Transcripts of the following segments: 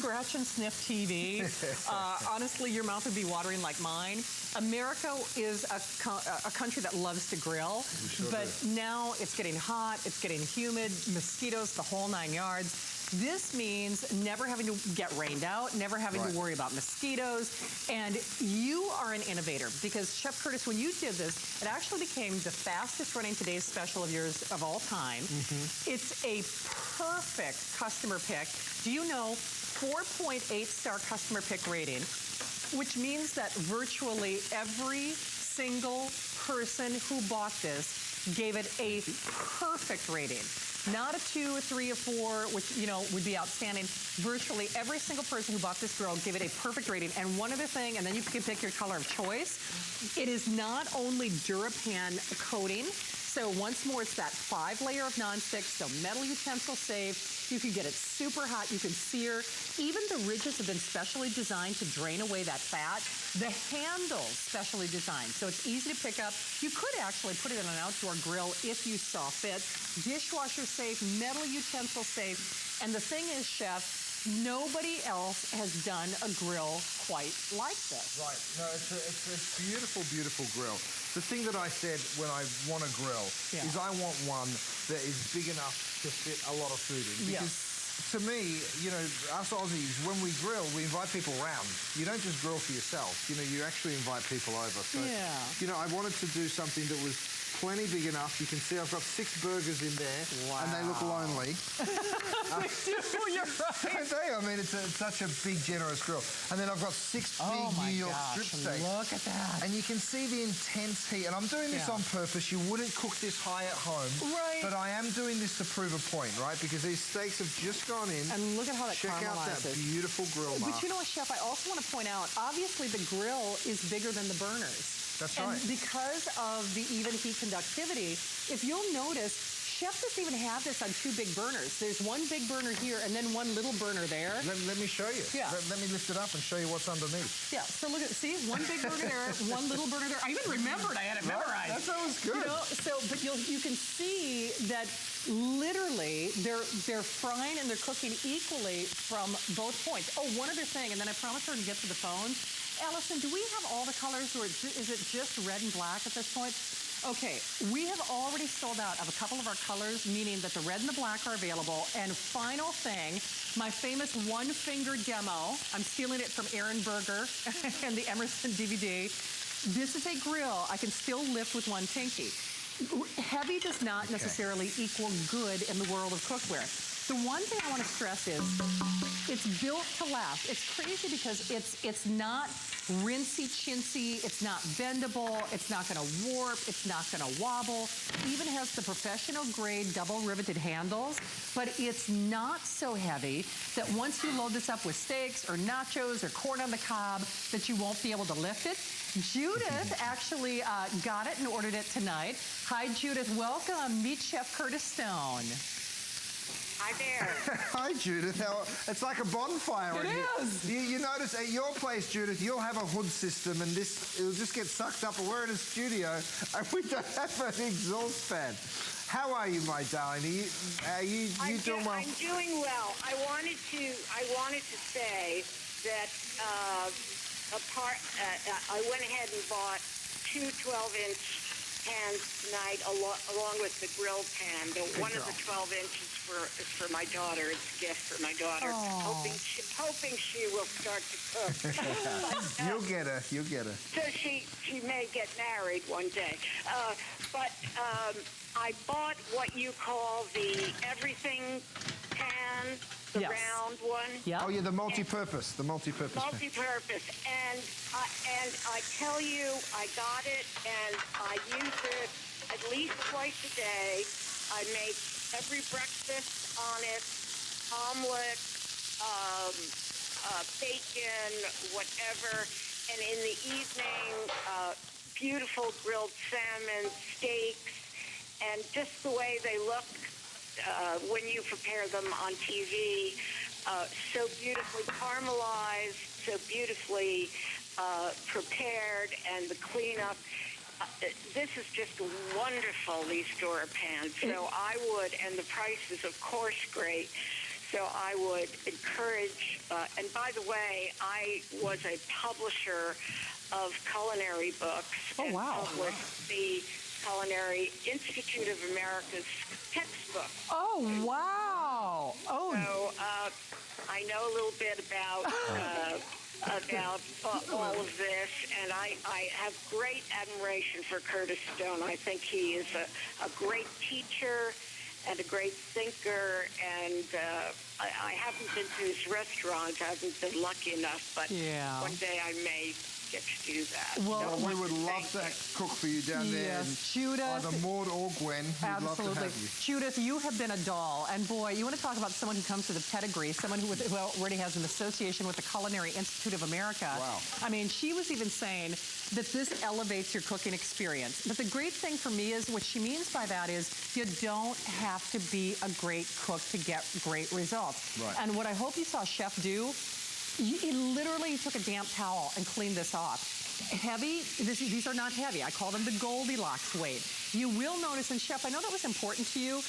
scratch and sniff TV, honestly, your mouth would be watering like mine. America is a country that loves to grill, sure but now it's getting hot, it's getting humid, mosquitoes, the whole 9 yards. This means never having to get rained out, never having to worry about mosquitoes, and you are an innovator because Chef Curtis, when you did this, it actually became the fastest running Today's Special of yours of all time. It's a perfect customer pick. Do you know 4.8-star customer pick rating, which means that virtually every single person who bought this gave it a perfect rating. Not a 2, a 3, a 4, which, you know, would be outstanding. Virtually every single person who bought this grill gave it a perfect rating. And one other thing, and then you can pick your color of choice. It is not only DuraPan coating. So once more, it's that 5-layer of nonstick, so metal utensil safe. You can get it super hot, you can sear. Even the ridges have been specially designed to drain away that fat. The handles specially designed, so it's easy to pick up. You could actually put it in an outdoor grill if you saw fit. Dishwasher safe, metal utensil safe. And the thing is, Chef, nobody else has done a grill quite like this. Right, no, it's a beautiful, beautiful grill. The thing that I said when I want a grill is I want one that is big enough to fit a lot of food in. Because to me, you know, us Aussies, when we grill, we invite people around. You don't just grill for yourself. You know, you actually invite people over. So, you know, I wanted to do something that was plenty big enough. You can see I've got 6 burgers in there, and they look lonely. They do, you're right. I mean, it's such a big, generous grill. And then I've got 6 big New York strip steaks. Look at that. And you can see the intense heat. And I'm doing this on purpose. You wouldn't cook this high at home. Right. But I am doing this to prove a point, right? Because these steaks have just gone in. And look at how that caramelizes. Check out that beautiful grill mark. But you know what, Chef, I also want to point out, obviously the grill is bigger than the burners. That's right. And because of the even heat conductivity, if you'll notice, Chef doesn't even have this on 2 big burners. There's 1 big burner here and then 1 little burner there. Let me show you. Yeah. Let me lift it up and show you what's underneath. Yeah, so look at, see, 1 big burner there, 1 little burner there. I even remembered, I had it memorized. That sounds good. You know, so, but you can see that literally they're frying and they're cooking equally from both points. Oh, one other thing, and then I promised her to get to the phone. Allison, do we have all the colors, or is it just red and black at this point? Okay, we have already sold out of a couple of our colors, meaning that the red and the black are available. And final thing, my famous 1-finger demo. I'm stealing it from Aaron Berger and the Emerson DVD. This is a grill I can still lift with 1 pinky. Heavy does not necessarily equal good in the world of cookware. The one thing I want to stress is it's built to last. It's crazy because it's not rinsey-chintzy, it's not bendable, it's not going to warp, it's not going to wobble. Even has the professional grade double riveted handles, but it's not so heavy that once you load this up with steaks or nachos or corn on the cob that you won't be able to lift it. Judith actually got it and ordered it tonight. Hi, Judith. Welcome. Meet Chef Curtis Stone. Hi there. Hi, Judith. It's like a bonfire. It is. You notice at your place, Judith, you'll have a hood system and it'll just get sucked up. We're in a studio and we don't have an exhaust fan. How are you, my darling? Are you doing well? I'm doing well. I wanted to say that I went ahead and bought 2 12-inch pans tonight, along with the grill pan. One of the 12 inches is for my daughter. It's a gift for my daughter. Hoping she will start to cook. But, you'll get her. You'll get her. So she may get married one day. But I bought what you call the everything pan. The round one. Yep. Oh, yeah, the multi-purpose. The multi-purpose. Multi-purpose. And I tell you, I got it, and I use it at least twice a day. I make every breakfast on it, omelet, bacon, whatever. And in the evening, beautiful grilled salmon, steaks, and just the way they look when you prepare them on TV, so beautifully caramelized, so beautifully prepared, and the cleanup. This is just wonderful, these DuraPans. So I would, and the price is, of course, great. So I would encourage, and by the way, I was a publisher of culinary books and published the Culinary Institute of America's textbook. Oh, wow. Oh. So I know a little bit about all of this, and I have great admiration for Curtis Stone. I think he is a great teacher and a great thinker, and I haven't been to his restaurant. I haven't been lucky enough, but one day I may get to do that. Well, we would love to cook for you down there. Yes, Judith. Either Maud or Gwen, we'd love to have you. Judith, you have been a doll. And boy, you want to talk about someone who comes with a pedigree, someone who already has an association with the Culinary Institute of America. Wow. I mean, she was even saying that this elevates your cooking experience. But the great thing for me is, what she means by that is, you don't have to be a great cook to get great results. Right. And what I hope you saw Chef do, he literally took a damp towel and cleaned this off. Heavy, these are not heavy. I call them the Goldilocks weight. You will notice, and Chef, I know that was important to you,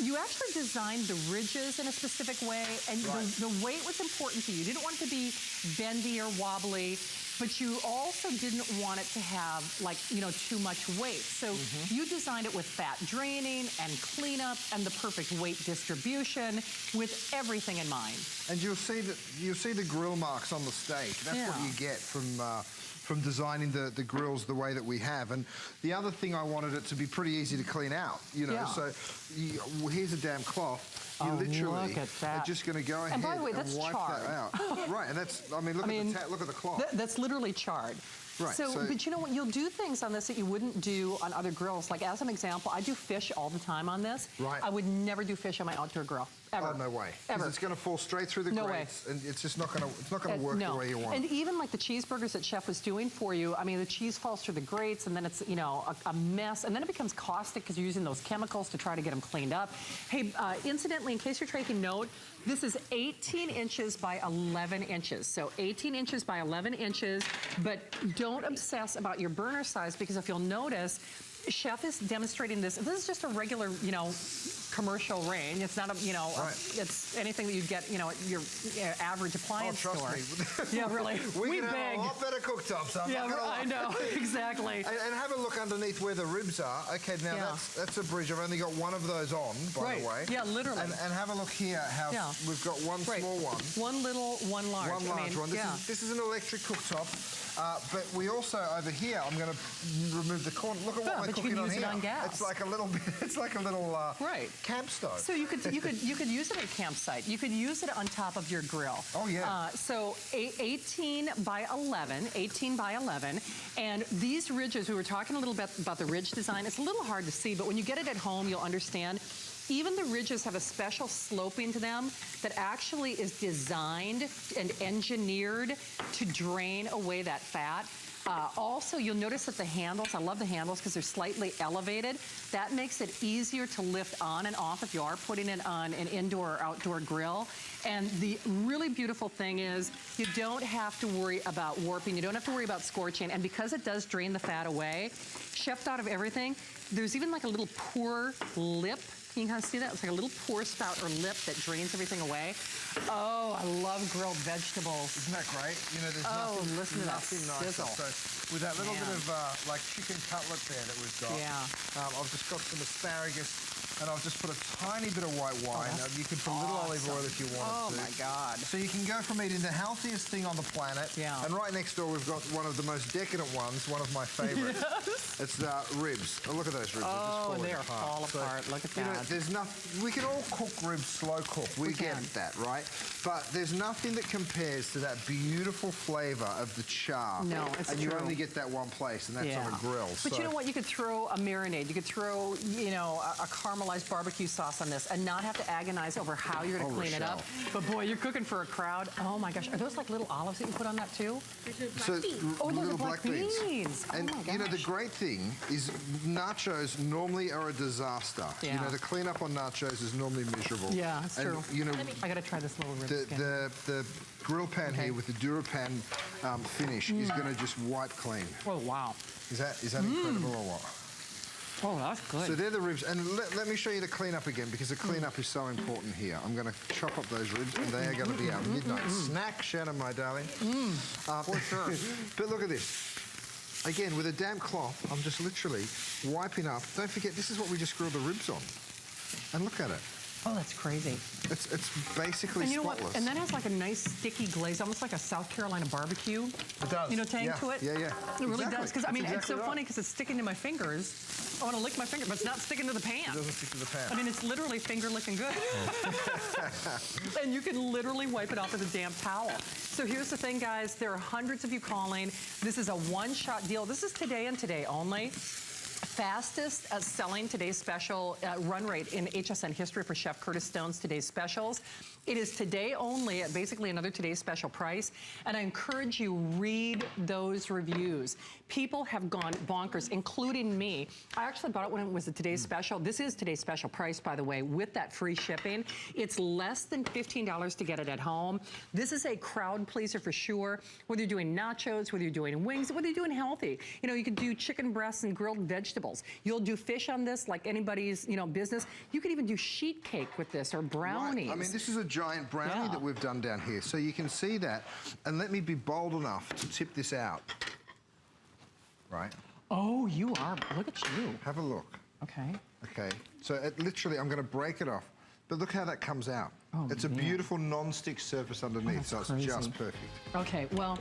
you actually designed the ridges in a specific way, and the weight was important to you. You didn't want it to be bendy or wobbly, but you also didn't want it to have, like, you know, too much weight. So you designed it with fat draining and cleanup and the perfect weight distribution with everything in mind. And you'll see the grill marks on the steak. That's what you get from designing the grills the way that we have. And the other thing, I wanted it to be pretty easy to clean out, you know. So here's a damn cloth. You literally are just going to go ahead and wipe that out. Right, and that's, I mean, look at the cloth. That's literally charred. Right. So, but you know what? You'll do things on this that you wouldn't do on other grills. Like, as an example, I do fish all the time on this. Right. I would never do fish on my outdoor grill. Ever. Oh, no way. Ever. It's going to fall straight through the grates, and it's just not going to work the way you want. And even like the cheeseburgers that Chef was doing for you, I mean, the cheese falls through the grates, and then it's, you know, a mess, and then it becomes caustic because you're using those chemicals to try to get them cleaned up. Hey, incidentally, in case you're taking note, this is 18 inches by 11 inches. So 18 inches by 11 inches, but don't obsess about your burner size, because if you'll notice, Chef is demonstrating this. This is just a regular, you know, commercial range. It's not a, you know, it's anything that you get, you know, at your average appliance store. Trust me. Yeah, really. We can have a lot better cooktops. I know, exactly. And have a look underneath where the ribs are. Okay, now that's a bridge. I've only got one of those on, by the way. Yeah, literally. And have a look here how we've got one small one. One little, one large. One large one. This is an electric cooktop. But we also, over here, I'm going to remove the corner. Look at what we're cooking on here. On gas. It's like a little camp stove. So you could use it at a campsite. You could use it on top of your grill. Oh yeah. So 18 by 11, and these ridges, we were talking a little bit about the ridge design. It's a little hard to see, but when you get it at home, you'll understand. Even the ridges have a special sloping to them that actually is designed and engineered to drain away that fat. Also, you'll notice that the handles, I love the handles because they're slightly elevated. That makes it easier to lift on and off if you are putting it on an indoor or outdoor grill. And the really beautiful thing is you don't have to worry about warping. You don't have to worry about scorching. And because it does drain the fat away, Chef thought of everything. There's even like a little pour lip. Can you kind of see that? It's like a little pour spout or lip that drains everything away. Oh, I love grilled vegetables. Isn't that great? You know, there's nothing nicer. So with that little bit of like chicken cutlet there that we've got, I've just got some asparagus, and I've just put a tiny bit of white wine. Now, you can put a little olive oil if you want to. Oh my God. So you can go from eating the healthiest thing on the planet, and right next door we've got one of the most decadent ones, one of my favorites. It's ribs. Oh, look at those ribs. Oh, they are fall apart. Look at that. You know, there's nothing, we can all cook ribs slow cook. We get that, right? But there's nothing that compares to that beautiful flavor of the char. No, it's and you only get that one place, and that's on a grill. But you know what? You could throw a marinade. You could throw, you know, a caramelized barbecue sauce on this and not have to agonize over how you're going to clean it up. But boy, you're cooking for a crowd. Oh my gosh. Are those like little olives that you put on that too? So, oh, those little are black beans. And you know, the great thing is nachos normally are a disaster. You know, the cleanup on nachos is normally miserable. Yeah, that's true. You know, I got to try this little rib skin. The grill pan here with the DuraPan finish is going to just wipe clean. Oh, wow. Is that incredible or what? Oh, that's good. So they're the ribs. And let me show you the cleanup again, because the cleanup is so important here. I'm going to chop up those ribs, and they are going to be our midnight snack, Shannon, my darling. For sure. But look at this. Again, with a damp cloth, I'm just literally wiping up. Don't forget, this is what we just grilled the ribs on. And look at it. Oh, that's crazy. It's basically and you know spotless. what? And that has like a nice sticky glaze, almost like a South Carolina barbecue. It does. You know, tang to it. Yeah, yeah. It really Exactly. does. Because I mean, That's it's so exactly funny right. because it's sticking to my fingers. I want to lick my finger, but it's not sticking to the pan. It doesn't stick to the pan. I mean, it's literally finger licking good. And you can literally wipe it off with a damp towel. So here's the thing, guys. There are hundreds of you calling. This is a one-shot deal. This is today and today only. Fastest selling today's special run rate in HSN history for Chef Curtis Stone's today's specials. It is today only at basically another today's special price. And I encourage you, read those reviews. People have gone bonkers, including me. I actually bought it when it was a today's special. This is today's special price, by the way, with that free shipping. It's less than $15 to get it at home. This is a crowd pleaser for sure. Whether you're doing nachos, whether you're doing wings, whether you're doing healthy. You know, you could do chicken breasts and grilled vegetables. You'll do fish on this like anybody's, you know, business. You could even do sheet cake with this or brownies. Right. I mean, this is a giant brownie that we've done down here. So you can see that. And let me be bold enough to tip this out. Right? Oh, you are. Look at you. Have a look. Okay. Okay. So literally, I'm going to break it off. But look how that comes out. Oh, it's a beautiful non-stick surface underneath, so it's crazy. just perfect. Okay, well,